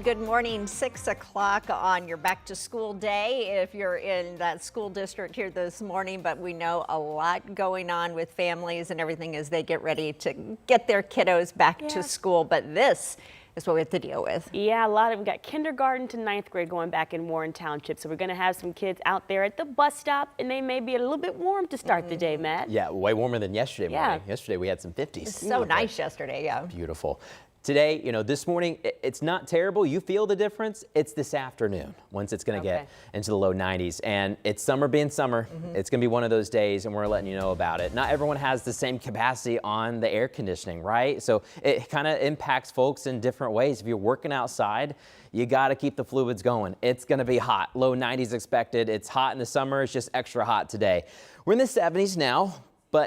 Good morning, 6 o'clock on your back to school day if you're in that school district here this morning, but we know a lot going on with families and everything as they get ready to get their kiddos back to school. But this is what we have to deal with. Yeah, we got kindergarten to 9th grade going back in Warren Township. So we're going to have some kids out there at the bus stop, and they may be a little bit warm to start the day, Matt. Yeah, way warmer than yesterday morning. Yesterday we had some 50s. It's so nice yesterday, yeah. Beautiful. Today, this morning, it's not terrible. You feel the difference. It's this afternoon once it's going to get into the low 90s. And it's summer being summer. It's going to be one of those days, and we're letting you know about it. Not everyone has the same capacity on the air conditioning, right? So it kind of impacts folks in different ways. If you're working outside, you got to keep the fluids going. It's going to be hot. Low 90s expected. It's hot in the summer. It's just extra hot today. We're in the 70s now,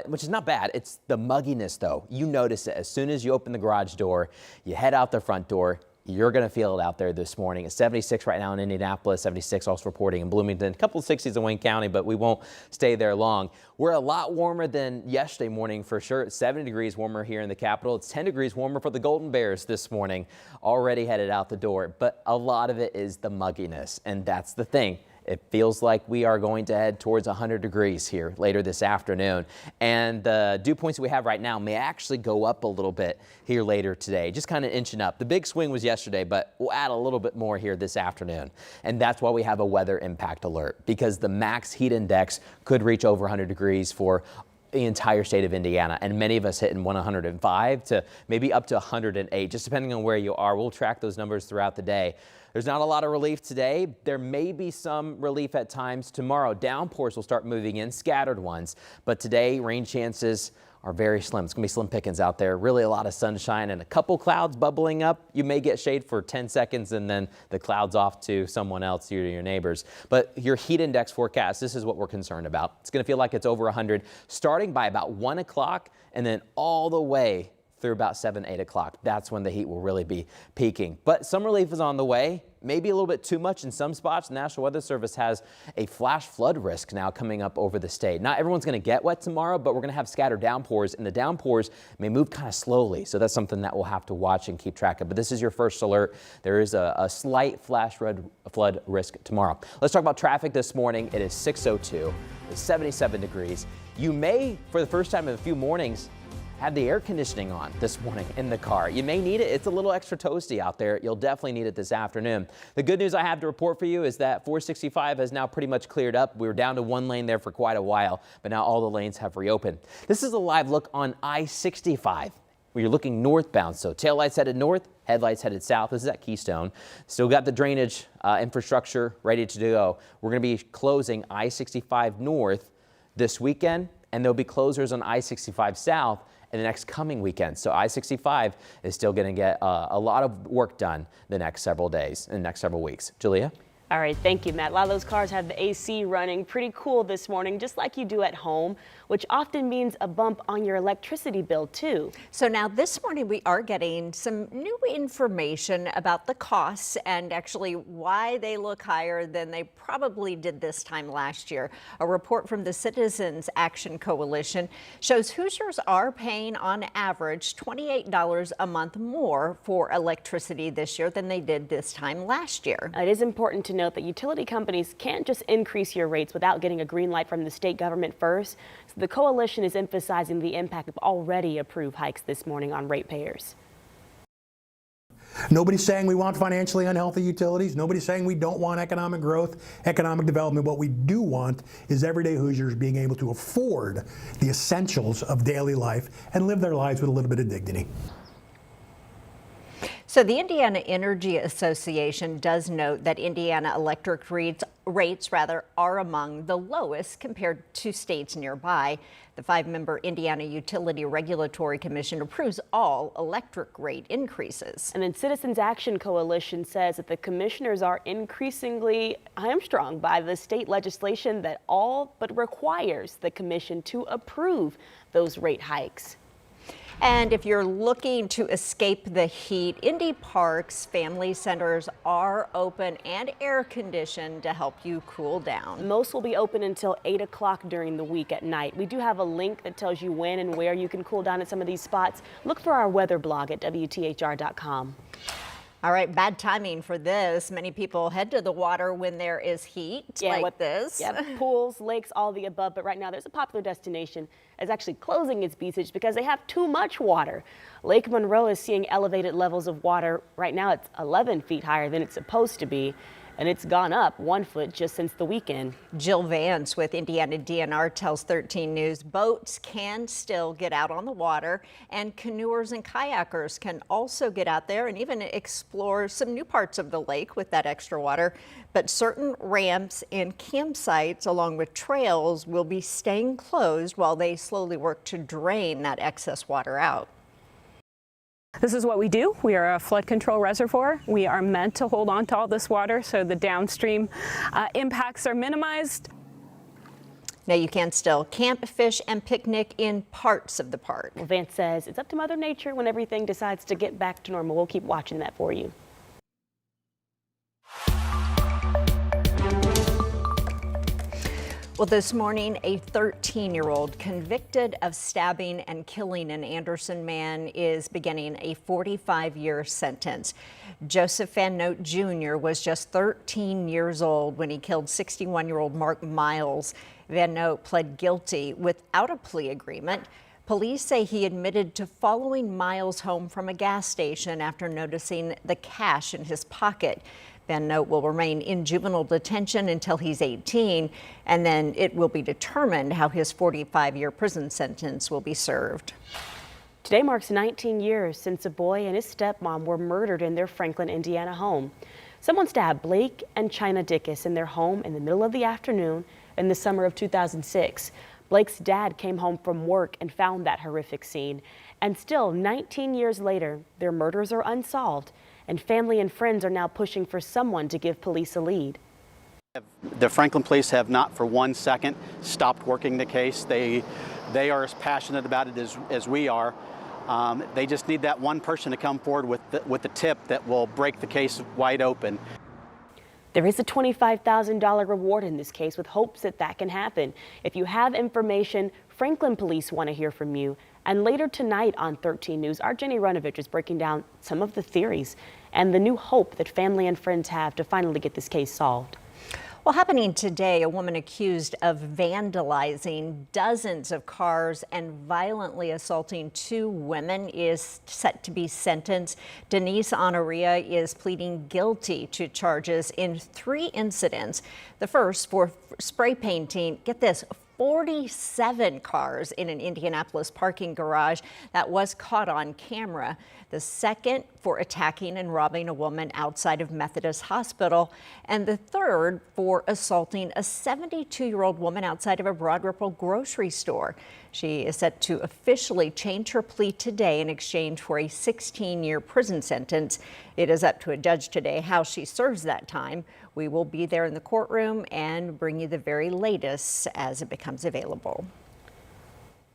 which is not bad. It's the mugginess, though. You notice it as soon as you open the garage door, you head out the front door, you're going to feel it out there this morning. It's 76 right now in Indianapolis, 76 also reporting in Bloomington, a couple of 60s in Wayne County, but we won't stay there long. We're a lot warmer than yesterday morning for sure. It's 70 degrees warmer here in the capital. It's 10 degrees warmer for the Golden Bears this morning, already headed out the door. But a lot of it is the mugginess, and that's the thing. It feels like we are going to head towards 100 degrees here later this afternoon. And the dew points we have right now may actually go up a little bit here later today, just kind of inching up. The big swing was yesterday, but we'll add a little bit more here this afternoon. And that's why we have a weather impact alert, because the max heat index could reach over 100 degrees for the entire state of Indiana, and many of us hitting 105 to maybe up to 108, just depending on where you are. We'll track those numbers throughout the day. There's not a lot of relief today. There may be some relief at times tomorrow. Downpours will start moving in, scattered ones, but today rain chances are very slim. It's gonna be slim pickings out there. Really a lot of sunshine and a couple clouds bubbling up. You may get shade for 10 seconds and then the clouds off to someone else, to your neighbors. But your heat index forecast, this is what we're concerned about. It's gonna feel like it's over 100 starting by about 1 o'clock and then all the way through about 7, 8 o'clock. That's when the heat will really be peaking. But some relief is on the way. Maybe a little bit too much in some spots. The National Weather Service has a flash flood risk now coming up over the state. Not everyone's going to get wet tomorrow, but we're going to have scattered downpours, and the downpours may move kind of slowly. So that's something that we'll have to watch and keep track of. But this is your first alert. There is a slight flash flood risk tomorrow. Let's talk about traffic this morning. It is 6:02. It's 77 degrees. You may, for the first time in a few mornings, have the air conditioning on this morning in the car. You may need it. It's a little extra toasty out there. You'll definitely need it this afternoon. The good news I have to report for you is that 465 has now pretty much cleared up. We were down to one lane there for quite a while, but now all the lanes have reopened. This is a live look on I-65 where you're looking northbound. So taillights headed north, headlights headed south. This is at Keystone. Still got the drainage infrastructure ready to go. We're going to be closing I-65 north this weekend, and there'll be closures on I-65 south in the next coming weekend. So I-65 is still going to get a lot of work done the next several days and next several weeks. Julia? All right, thank you, Matt. A lot of those cars have the AC running pretty cool this morning, just like you do at home, which often means a bump on your electricity bill, too. So now this morning we are getting some new information about the costs and actually why they look higher than they probably did this time last year. A report from the Citizens Action Coalition shows Hoosiers are paying on average $28 a month more for electricity this year than they did this time last year. It is important to note that utility companies can't just increase your rates without getting a green light from the state government first. So the coalition is emphasizing the impact of already approved hikes this morning on ratepayers. Nobody's saying we want financially unhealthy utilities. Nobody's saying we don't want economic growth, economic development. What we do want is everyday Hoosiers being able to afford the essentials of daily life and live their lives with a little bit of dignity. So the Indiana Energy Association does note that Indiana electric rates are among the lowest compared to states nearby. The 5-member Indiana Utility Regulatory Commission approves all electric rate increases. And then Citizens Action Coalition says that the commissioners are increasingly hamstrung by the state legislation that all but requires the commission to approve those rate hikes. And if you're looking to escape the heat, Indy Park's family centers are open and air conditioned to help you cool down. Most will be open until 8 o'clock during the week at night. We do have a link that tells you when and where you can cool down at some of these spots. Look for our weather blog at WTHR.com. All right, bad timing for this. Many people head to the water when there is heat like this. Yeah, pools, lakes, all the above. But right now there's a popular destination that's actually closing its beaches because they have too much water. Lake Monroe is seeing elevated levels of water. Right now it's 11 feet higher than it's supposed to be, and it's gone up 1 foot just since the weekend. Jill Vance with Indiana DNR tells 13 News boats can still get out on the water, and canoers and kayakers can also get out there and even explore some new parts of the lake with that extra water. But certain ramps and campsites along with trails will be staying closed while they slowly work to drain that excess water out. This is what we do. We are a flood control reservoir. We are meant to hold on to all this water so the downstream impacts are minimized. Now you can still camp, fish, and picnic in parts of the park. Well, Vance says it's up to Mother Nature when everything decides to get back to normal. We'll keep watching that for you. Well, this morning, a 13-year-old convicted of stabbing and killing an Anderson man is beginning a 45-year sentence. Joseph Van Note Jr. was just 13 years old when he killed 61-year-old Mark Miles. Van Note pled guilty without a plea agreement. Police say he admitted to following Miles home from a gas station after noticing the cash in his pocket. Van Note will remain in juvenile detention until he's 18, and then it will be determined how his 45-year prison sentence will be served. Today marks 19 years since a boy and his stepmom were murdered in their Franklin, Indiana home. Someone stabbed Blake and China Dickus in their home in the middle of the afternoon in the summer of 2006. Blake's dad came home from work and found that horrific scene. And still, 19 years later, their murders are unsolved, and family and friends are now pushing for someone to give police a lead. The Franklin police have not for 1 second stopped working the case. They are as passionate about it as we are. They just need that one person to come forward with the tip that will break the case wide open. There is a $25,000 reward in this case with hopes that that can happen. If you have information, Franklin police want to hear from you. And later tonight on 13 News, our Jenny Runovich is breaking down some of the theories and the new hope that family and friends have to finally get this case solved. Well, happening today, a woman accused of vandalizing dozens of cars and violently assaulting 2 women is set to be sentenced. Denise Honoria is pleading guilty to charges in 3 incidents. The first for spray painting, get this, 47 cars in an Indianapolis parking garage that was caught on camera. The second for attacking and robbing a woman outside of Methodist Hospital. And the third for assaulting a 72-year-old woman outside of a Broad Ripple grocery store. She is set to officially change her plea today in exchange for a 16-year prison sentence. It is up to a judge today how she serves that time. We will be there in the courtroom and bring you the very latest as it becomes available.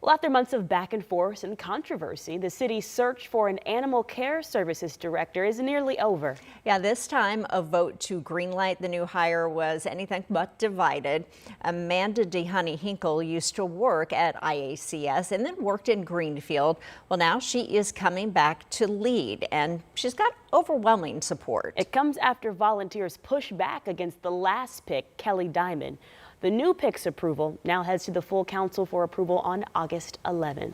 Well, after months of back and forth and controversy, the city's search for an animal care services director is nearly over. Yeah, this time a vote to greenlight the new hire was anything but divided. Amanda DeHoney Hinkle used to work at IACS and then worked in Greenfield. Well, now she is coming back to lead, and she's got overwhelming support. It comes after volunteers push back against the last pick, Kelly Diamond. The new pick's approval now heads to the full council for approval on August 11th.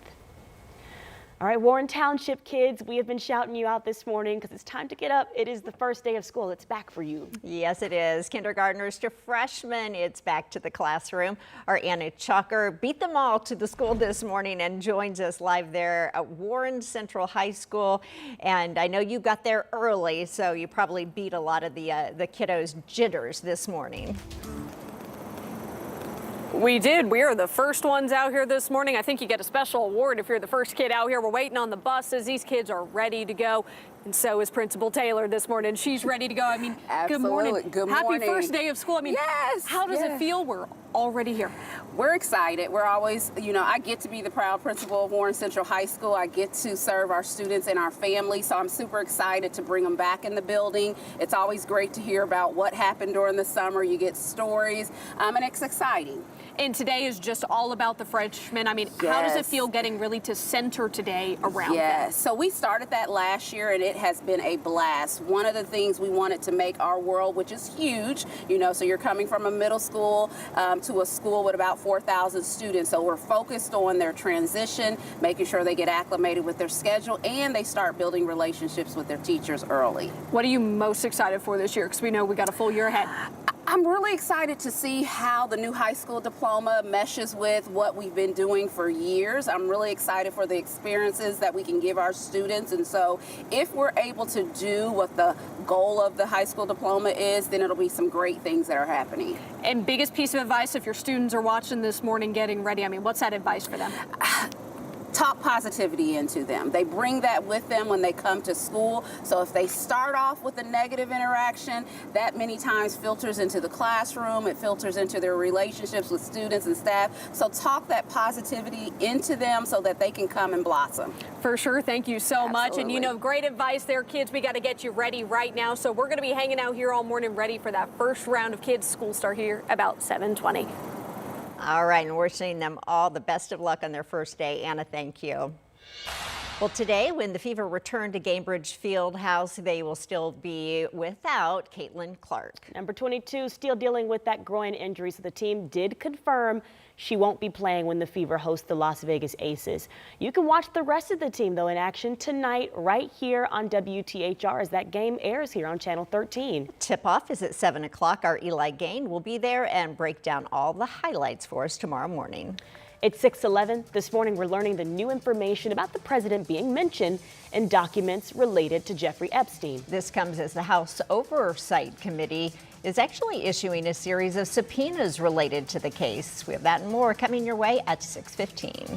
All right, Warren Township kids, we have been shouting you out this morning because it's time to get up. It is the first day of school. It's back for you. Yes, it is. Kindergartners to freshmen, it's back to the classroom. Our Anna Chalker beat them all to the school this morning and joins us live there at Warren Central High School. And I know you got there early, so you probably beat a lot of the kiddos' jitters this morning. We did. We are the first ones out here this morning. I think you get a special award if you're the first kid out here. We're waiting on the buses. These kids are ready to go. And so is Principal Taylor this morning. She's ready to go. I mean, Absolutely. Good morning. Good morning. Happy first day of school. I mean, yes. How does it feel? We're already here. We're excited. We're always, I get to be the proud principal of Warren Central High School. I get to serve our students and our families. So I'm super excited to bring them back in the building. It's always great to hear about what happened during the summer. You get stories, and it's exciting. And today is just all about the freshmen. I mean, how does it feel getting really to center today around them? Yes. So we started that last year, and it has been a blast. One of the things we wanted to make our world, which is huge, you know, so you're coming from a middle school to a school with about 4,000 students. So we're focused on their transition, making sure they get acclimated with their schedule, and they start building relationships with their teachers early. What are you most excited for this year? Because we know we got a full year ahead. I'm really excited to see how the new high school diploma meshes with what we've been doing for years. I'm really excited for the experiences that we can give our students. And so if we're able to do what the goal of the high school diploma is, then it'll be some great things that are happening. And biggest piece of advice if your students are watching this morning getting ready, I mean, what's that advice for them? Talk positivity into them. They bring that with them when they come to school. So if they start off with a negative interaction, that many times filters into the classroom. It filters into their relationships with students and staff. So talk that positivity into them so that they can come and blossom. For sure. Thank you so much. And you Absolutely. know, great advice there, kids. We got to get you ready right now. So we're going to be hanging out here all morning ready for that first round of kids. School start here about 7:20. All right, and we're wishing them all the best of luck on their first day. Anna, thank you. Well, today, when the Fever return to Gainbridge Fieldhouse, they will still be without Caitlin Clark. Number 22 still dealing with that groin injury, so the team did confirm she won't be playing when the Fever host the Las Vegas Aces. You can watch the rest of the team, though, in action tonight right here on WTHR as that game airs here on Channel 13. Tip-off is at 7 o'clock. Our Eli Gain will be there and break down all the highlights for us tomorrow morning. It's 6:11. This morning, we're learning the new information about the president being mentioned in documents related to Jeffrey Epstein. This comes as the House Oversight Committee is actually issuing a series of subpoenas related to the case. We have that and more coming your way at 6:15.